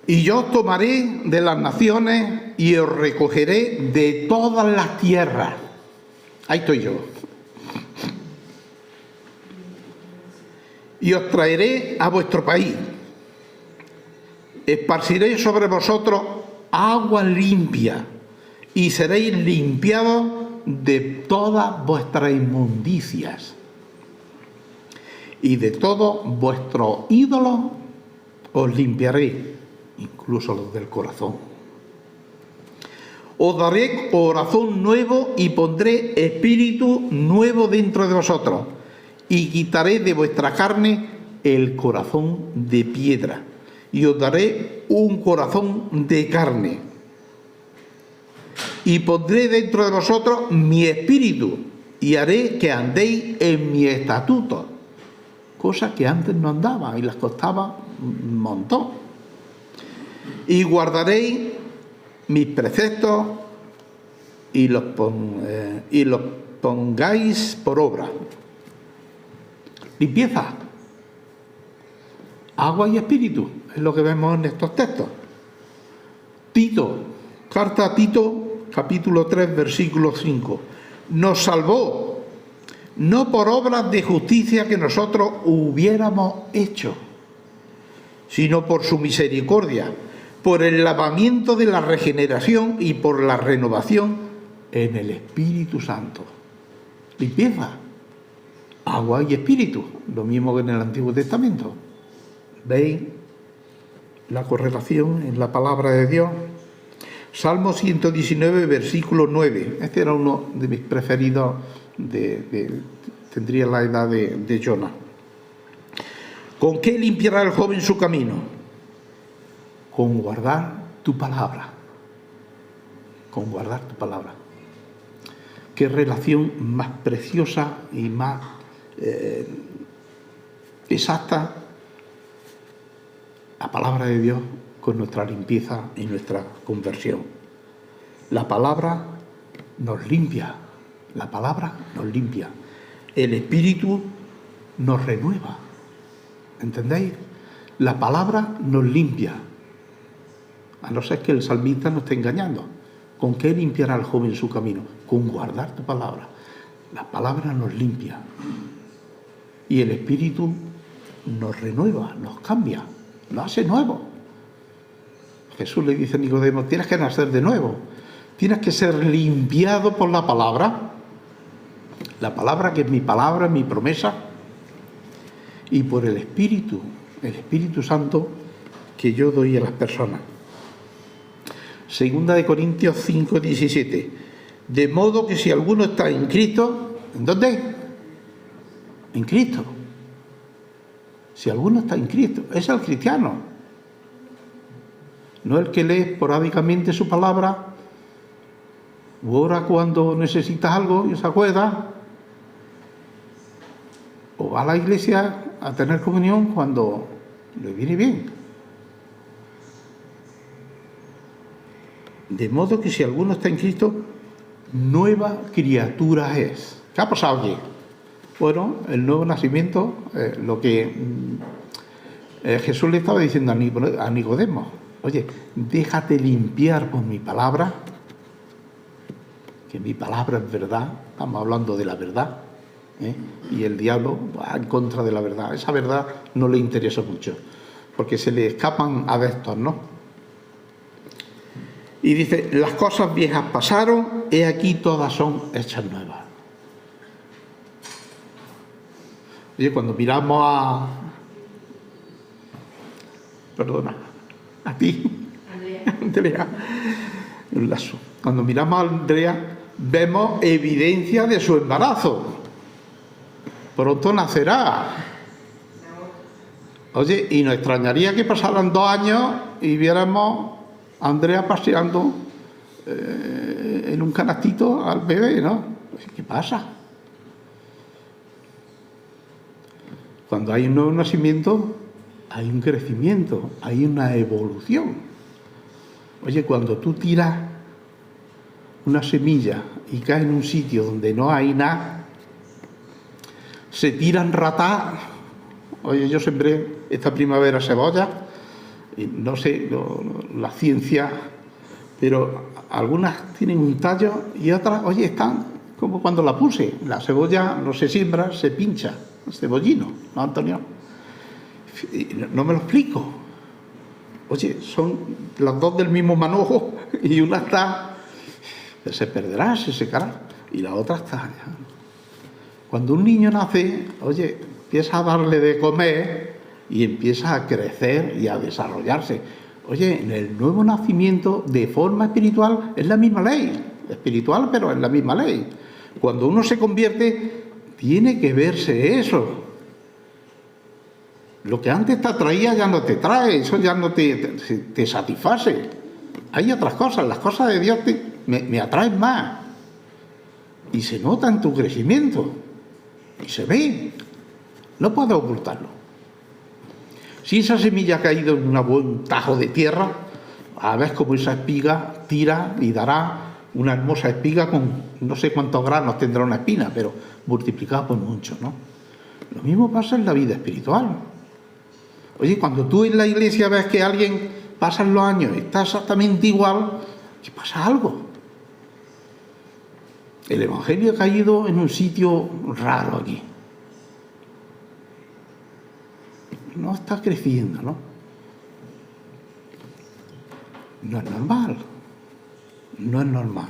Y yo os tomaré de las naciones y os recogeré de todas las tierras. Ahí estoy yo. Y os traeré a vuestro país. Esparciré sobre vosotros agua limpia y seréis limpiados de todas vuestras inmundicias. Y de todos vuestros ídolos os limpiaré, incluso los del corazón. Os daré corazón nuevo y pondré espíritu nuevo dentro de vosotros. Y quitaré de vuestra carne el corazón de piedra. Y os daré un corazón de carne. Y pondré dentro de vosotros mi espíritu. Y haré que andéis en mi estatuto. Cosas que antes no andaban y las costaba un montón. Y guardaréis mis preceptos y los pongáis por obra. Limpieza, agua y espíritu, es lo que vemos en estos textos. Tito, carta a Tito, capítulo 3, versículo 5. Nos salvó, no por obras de justicia que nosotros hubiéramos hecho, sino por su misericordia, por el lavamiento de la regeneración y por la renovación en el Espíritu Santo. Limpieza, agua y espíritu, lo mismo que en el Antiguo Testamento. ¿Veis la correlación en la palabra de Dios? Salmo 119, versículo 9. Este era uno de mis preferidos, tendría la edad de Jonás. ¿Con qué limpiará el joven su camino? Con guardar tu palabra. Con guardar tu palabra. Qué relación más preciosa y más exacta la palabra de Dios con nuestra limpieza y nuestra conversión. La palabra nos limpia, la palabra nos limpia. El Espíritu nos renueva. ¿Entendéis? La palabra nos limpia. A no ser que el salmista nos esté engañando. ¿Con qué limpiará el joven su camino? Con guardar tu palabra. La palabra nos limpia. Y el Espíritu nos renueva, nos cambia, nos hace nuevo. Jesús le dice a Nicodemo, tienes que nacer de nuevo. Tienes que ser limpiado por la palabra. La palabra que es mi palabra, mi promesa. Y por el Espíritu Santo que yo doy a las personas. Segunda de Corintios 5, 17. De modo que si alguno está en Cristo, ¿en dónde? En Cristo. Si alguno está en Cristo, es el cristiano. No el que lee esporádicamente su palabra, o ora cuando necesitas algo y se acuerda, o va a la iglesia a tener comunión cuando le viene bien. De modo que si alguno está en Cristo, nueva criatura es. ¿Qué ha pasado aquí? Bueno, el nuevo nacimiento, lo que Jesús le estaba diciendo a Nicodemo. Oye, déjate limpiar por mi palabra, que mi palabra es verdad, estamos hablando de la verdad, y el diablo va en contra de la verdad. Esa verdad no le interesa mucho, porque se le escapan adeptos, ¿no? Y dice, las cosas viejas pasaron, he aquí todas son hechas nuevas. Oye, cuando miramos a ti, Andrea, un lazo. Cuando miramos a Andrea, vemos evidencia de su embarazo. Pronto nacerá. Oye, y nos extrañaría que pasaran 2 años y viéramos a Andrea paseando en un canastito al bebé, ¿no? ¿Qué pasa? Cuando hay un nuevo nacimiento, hay un crecimiento, hay una evolución. Oye, cuando tú tiras una semilla y cae en un sitio donde no hay nada, se tiran ratas. Oye, yo sembré esta primavera cebolla, y no sé la ciencia, pero algunas tienen un tallo y otras, oye, están como cuando la puse. La cebolla no se siembra, se pincha, cebollino, ¿no, Antonio? No me lo explico. Oye, son las dos del mismo manojo y una está, se perderá, se secará, y la otra está. Cuando un niño nace, oye, empieza a darle de comer y empieza a crecer y a desarrollarse. Oye, en el nuevo nacimiento, de forma espiritual, es la misma ley. Espiritual, pero es la misma ley. Cuando uno se convierte, tiene que verse eso. Lo que antes te atraía ya no te trae, eso ya no te satisface. Hay otras cosas, las cosas de Dios me atraen más. Y se nota en tu crecimiento. Y se ve. No puedes ocultarlo. Si esa semilla ha caído en un buen tajo de tierra, a ver cómo esa espiga tira y dará una hermosa espiga con no sé cuántos granos tendrá una espina, pero multiplicada por mucho, ¿no? Lo mismo pasa en la vida espiritual. Oye, cuando tú en la iglesia ves que alguien pasan los años y está exactamente igual, ¿qué pasa algo? El Evangelio ha caído en un sitio raro aquí. No está creciendo, ¿no? No es normal. No es normal.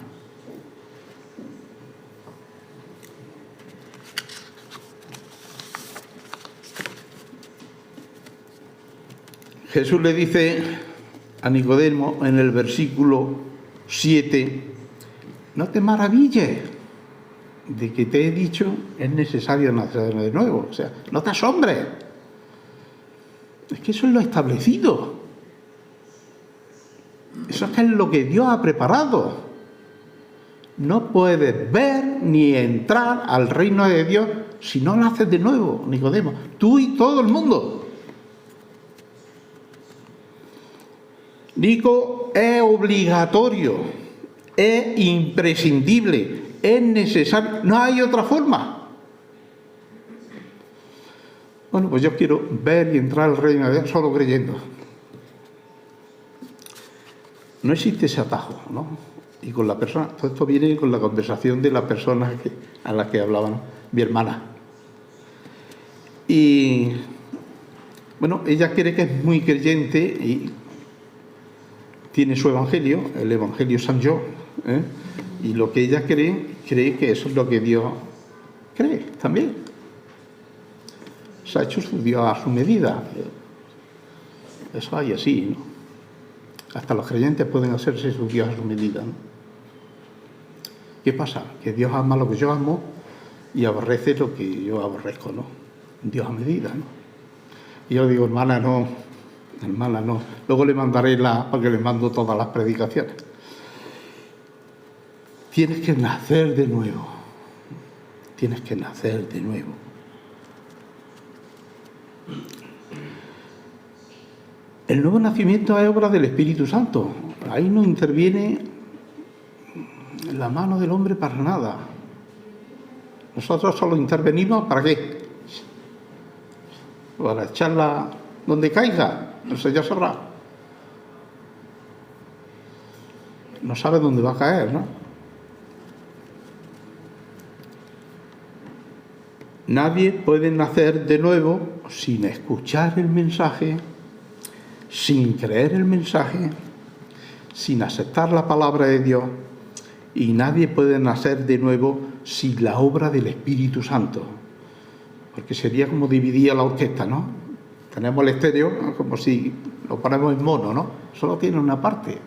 Jesús le dice a Nicodemo en el versículo 7, no te maravilles de que te he dicho es necesario nacer de nuevo. O sea, no te asombres. Es que eso es lo establecido. Eso es lo que Dios ha preparado. No puedes ver ni entrar al reino de Dios si no naces de nuevo, Nicodemo. Tú y todo el mundo. Nico, es obligatorio, es imprescindible, es necesario. No hay otra forma. Bueno, pues yo quiero ver y entrar al reino de Dios solo creyendo. No existe ese atajo, ¿no? Y con la persona, todo esto viene con la conversación de la persona a la que hablaba, ¿no? Mi hermana. Y bueno, ella cree que es muy creyente y tiene su evangelio, el evangelio San Yo, ¿eh? Y lo que ella cree que eso es lo que Dios cree también. Se ha hecho su Dios a su medida. Eso hay así, ¿no? Hasta los creyentes pueden hacerse su Dios a su medida, ¿no? ¿Qué pasa? Que Dios ama lo que yo amo y aborrece lo que yo aborrezco, ¿no? Dios a medida, ¿no? Y yo digo, hermana, no. Luego le mandaré porque le mando todas las predicaciones. Tienes que nacer de nuevo. Tienes que nacer de nuevo. El nuevo nacimiento es obra del Espíritu Santo. Ahí no interviene la mano del hombre para nada. Nosotros solo intervenimos ¿para qué? Para echarla donde caiga. El Señor sabrá. No sabe dónde va a caer, ¿no? Nadie puede nacer de nuevo sin escuchar el mensaje, sin creer el mensaje, sin aceptar la palabra de Dios, y nadie puede nacer de nuevo sin la obra del Espíritu Santo, porque sería como dividía la orquesta, ¿no? Tenemos el estéreo, ¿no? Como si lo ponemos en mono, ¿no? Solo tiene una parte.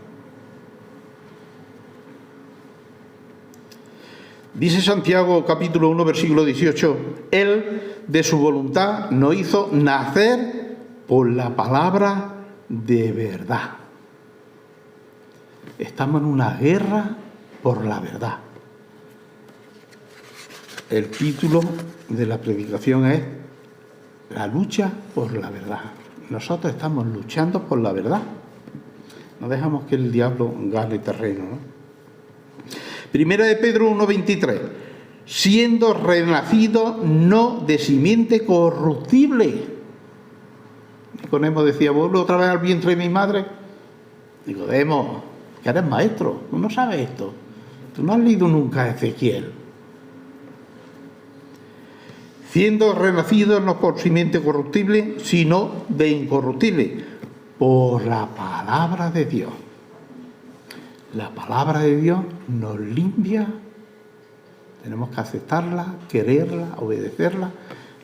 Dice Santiago capítulo 1 versículo 18, Él de su voluntad nos hizo nacer por la palabra de verdad. Estamos en una guerra por la verdad. El título de la predicación es La lucha por la verdad. Nosotros estamos luchando por la verdad. No dejamos que el diablo gane terreno, ¿no? Primera de Pedro 1:23. Siendo renacido no de simiente corruptible. Nicodemo decía, ¿vuelvo otra vez al vientre de mi madre? Nicodemo, que eres maestro, tú no sabes esto. Tú no has leído nunca Ezequiel. Siendo renacido no por simiente corruptible, sino de incorruptible, por la palabra de Dios. La palabra de Dios nos limpia, tenemos que aceptarla, quererla, obedecerla,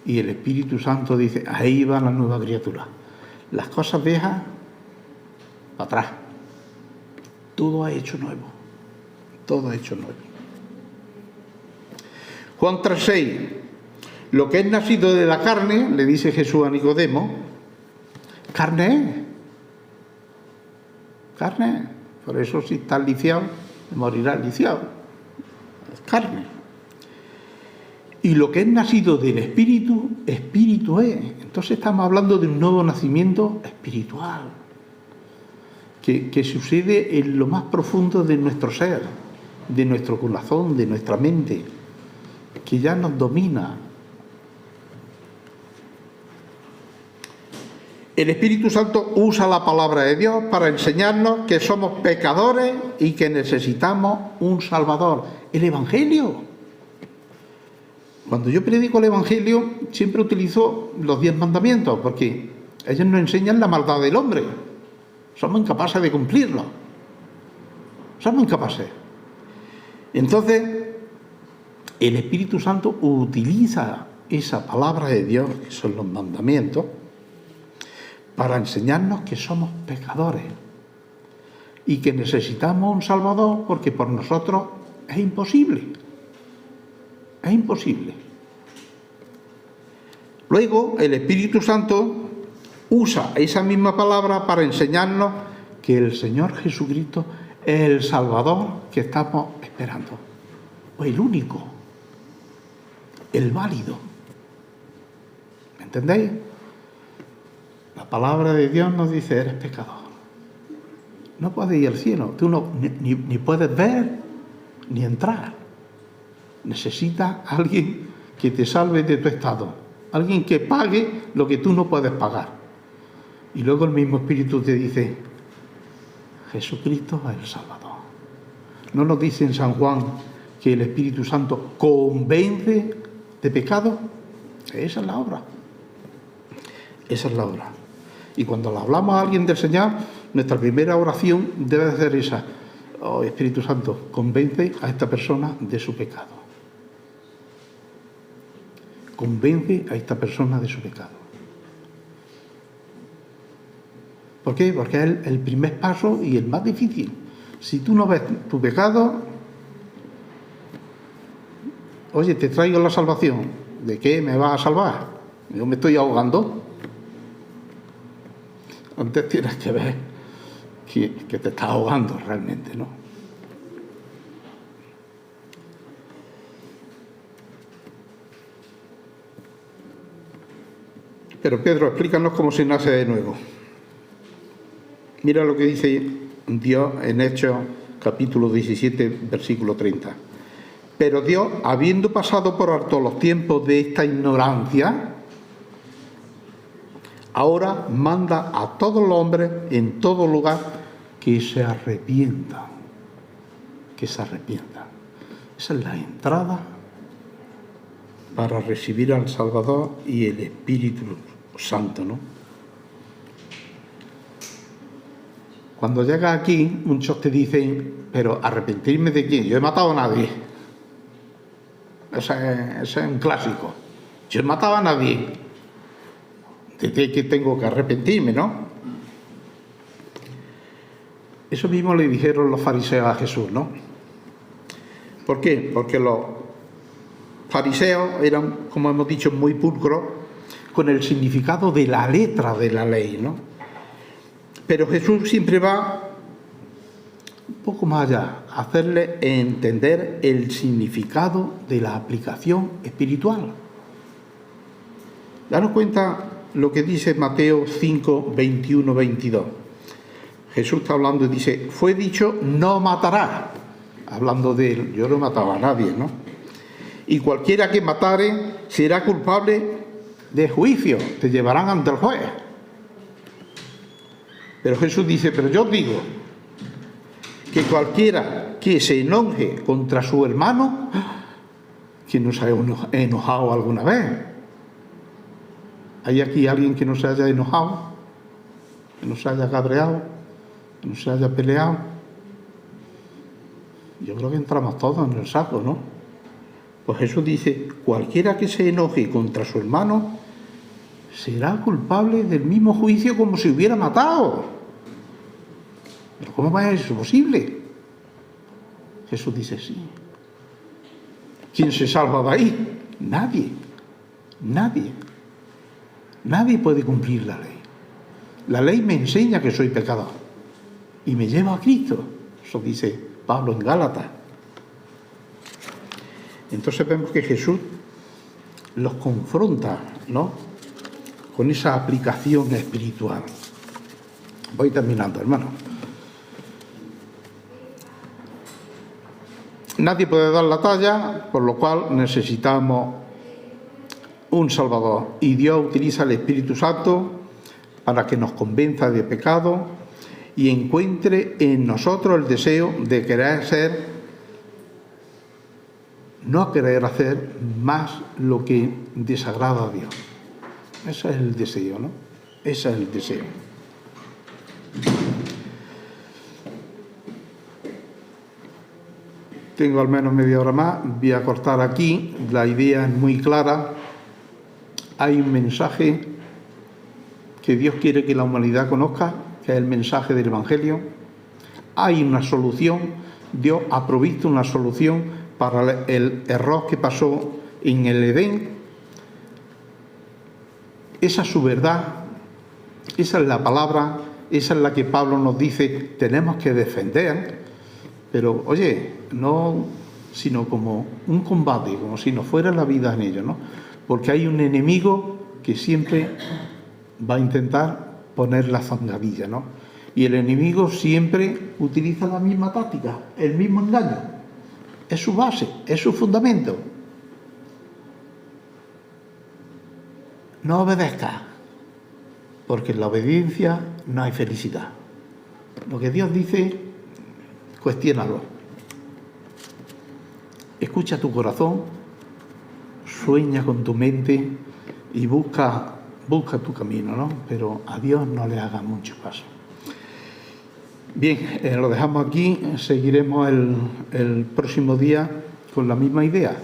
y el Espíritu Santo dice, ahí va la nueva criatura. Las cosas viejas, para atrás. Todo ha hecho nuevo. Todo ha hecho nuevo. Juan 3:6. Lo que es nacido de la carne, le dice Jesús a Nicodemo, carne es. Carne es. Por eso si estás lisiado, morirás lisiado. Es carne. Y lo que es nacido del Espíritu, Espíritu es. Entonces estamos hablando de un nuevo nacimiento espiritual, que sucede en lo más profundo de nuestro ser, de nuestro corazón, de nuestra mente, que ya nos domina. El Espíritu Santo usa la palabra de Dios para enseñarnos que somos pecadores y que necesitamos un Salvador. El Evangelio. Cuando yo predico el Evangelio, siempre utilizo los 10 mandamientos, porque ellos nos enseñan la maldad del hombre. Somos incapaces de cumplirlo. Somos incapaces. Entonces, el Espíritu Santo utiliza esa palabra de Dios, que son los mandamientos, para enseñarnos que somos pecadores y que necesitamos un Salvador, porque por nosotros es imposible. Es imposible. Luego, el Espíritu Santo usa esa misma palabra para enseñarnos que el Señor Jesucristo es el Salvador que estamos esperando. O el único. El válido. ¿Me entendéis? La palabra de Dios nos dice, eres pecador. No puedes ir al cielo. Tú no, ni puedes ver, ni entrar. Necesitas a alguien que te salve de tu estado. Alguien que pague lo que tú no puedes pagar. Y luego el mismo Espíritu te dice, Jesucristo es el Salvador. ¿No nos dice en San Juan que el Espíritu Santo convence de pecado? Esa es la obra. Esa es la obra. Y cuando le hablamos a alguien del Señor, nuestra primera oración debe ser esa. Oh, Espíritu Santo, convence a esta persona de su pecado. Convence a esta persona de su pecado. ¿Por qué? Porque es el primer paso y el más difícil. Si tú no ves tu pecado, oye, te traigo la salvación. ¿De qué me vas a salvar? Yo me estoy ahogando. Antes tienes que ver que te estás ahogando realmente, ¿no? Pero Pedro, explícanos cómo se nace de nuevo. Mira lo que dice Dios en Hechos capítulo 17, versículo 30. Pero Dios, habiendo pasado por alto los tiempos de esta ignorancia, ahora manda a todos los hombres en todo lugar que se arrepientan. Que se arrepientan. Esa es la entrada para recibir al Salvador y el Espíritu Santo, ¿no? Cuando llegas aquí, muchos te dicen, pero ¿arrepentirme de quién? Yo he matado a nadie. Ese es un clásico. Yo he matado a nadie. ¿De qué tengo que arrepentirme, no? Eso mismo le dijeron los fariseos a Jesús, ¿no? ¿Por qué? Porque los fariseos eran, como hemos dicho, muy pulcros con el significado de la letra de la ley, ¿no? Pero Jesús siempre va un poco más allá, hacerle entender el significado de la aplicación espiritual. Daros cuenta lo que dice Mateo 5, 21, 22. Jesús está hablando y dice, fue dicho, no matarás. Hablando de él, yo no mataba a nadie, ¿no? Y cualquiera que matare será culpable de juicio, te llevarán ante el juez. Pero Jesús dice, pero yo os digo que cualquiera que se enoje contra su hermano, ¿quién no se ha enojado alguna vez? ¿Hay aquí alguien que no se haya enojado? ¿Que no se haya cabreado? ¿Que no se haya peleado? Yo creo que entramos todos en el saco, ¿no? Pues Jesús dice, cualquiera que se enoje contra su hermano será culpable del mismo juicio como si hubiera matado. ¿Pero cómo va a ser eso posible? Jesús dice, sí. ¿Quién se salva de ahí? Nadie. Nadie. Nadie puede cumplir la ley. La ley me enseña que soy pecador y me lleva a Cristo. Eso dice Pablo en Gálatas. Entonces vemos que Jesús los confronta, ¿no?, con esa aplicación espiritual. Voy terminando, hermano. Nadie puede dar la talla, por lo cual necesitamos un Salvador. Y Dios utiliza el Espíritu Santo para que nos convenza de pecado y encuentre en nosotros el deseo de querer ser, no querer hacer más lo que desagrada a Dios. Ese es el deseo, ¿no? Ese es el deseo. Tengo al menos media hora más, voy a cortar aquí. La idea es muy clara. Hay un mensaje que Dios quiere que la humanidad conozca, que es el mensaje del Evangelio. Hay una solución. Dios ha provisto una solución para el error que pasó en el Edén. Esa es su verdad, esa es la palabra, esa es la que Pablo nos dice tenemos que defender, pero oye, no sino como un combate, como si nos fuera la vida en ello, ¿no? Porque hay un enemigo que siempre va a intentar poner la zancadilla, ¿no? Y el enemigo siempre utiliza la misma táctica, el mismo engaño. Es su base, es su fundamento. No obedezca, porque en la obediencia no hay felicidad. Lo que Dios dice, cuestiónalo. Escucha tu corazón, sueña con tu mente y busca tu camino, ¿no? Pero a Dios no le hagas mucho caso. Bien, lo dejamos aquí, seguiremos el próximo día con la misma idea,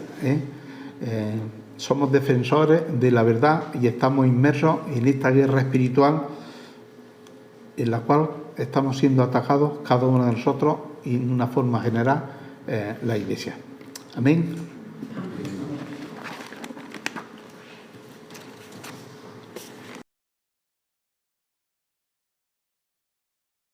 somos defensores de la verdad y estamos inmersos en esta guerra espiritual en la cual estamos siendo atacados cada uno de nosotros y de una forma general la Iglesia. Amén.